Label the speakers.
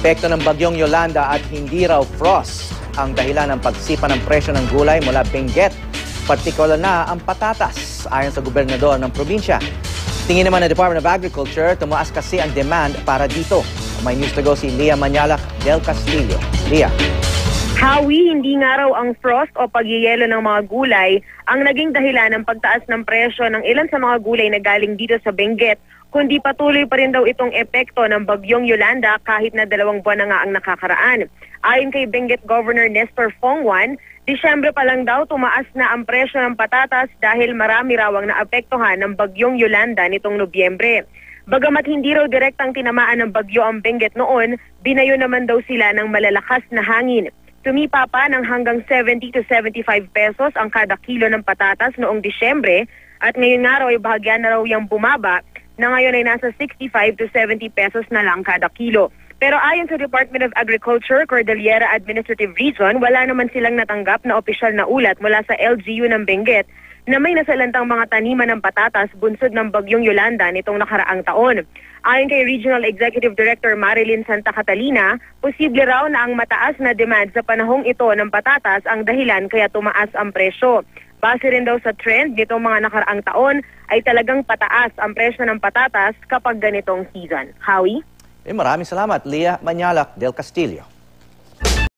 Speaker 1: Epekto ng bagyong Yolanda at hindi raw frost ang dahilan ng pagsipa ng presyo ng gulay mula Benguet. Partikular na ang patatas ayon sa gobernador ng probinsya. Tingin naman ng Department of Agriculture, tumaas kasi ang demand para dito. May news to go si Leah Manyalak del Castillo. Leah.
Speaker 2: Howie, hindi nga raw ang frost o pagyeyelo ng mga gulay ang naging dahilan ng pagtaas ng presyo ng ilan sa mga gulay na galing dito sa Benguet, kundi patuloy pa rin daw itong epekto ng bagyong Yolanda kahit na 2 buwan na nga ang nakakaraan. Ayon kay Benguet Governor Nestor Fongwan, Disyembre pa lang daw tumaas na ang presyo ng patatas dahil marami raw ang naapektuhan ng bagyong Yolanda nitong Nobyembre. Bagamat hindi raw direktang tinamaan ng bagyo ang Benguet noon, binayo naman daw sila ng malalakas na hangin. Tumipa pa ng hanggang 70 to 75 pesos ang kada kilo ng patatas noong Disyembre at ngayon nga raw ay bahagyan na raw yung bumaba na ngayon ay nasa 65 to 70 pesos na lang kada kilo. Pero ayon sa Department of Agriculture, Cordillera Administrative Region, wala naman silang natanggap na opisyal na ulat mula sa LGU ng Benguet na may nasalantang mga taniman ng patatas bunsod ng bagyong Yolanda nitong nakaraang taon. Ayon kay Regional Executive Director Marilyn Santa Catalina, posible raw na ang mataas na demand sa panahong ito ng patatas ang dahilan kaya tumaas ang presyo. Base rin daw sa trend nitong mga nakaraang taon ay talagang pataas ang presyo ng patatas kapag ganitong season. Howie?
Speaker 1: Maraming salamat, Leah Manyalak del Castillo.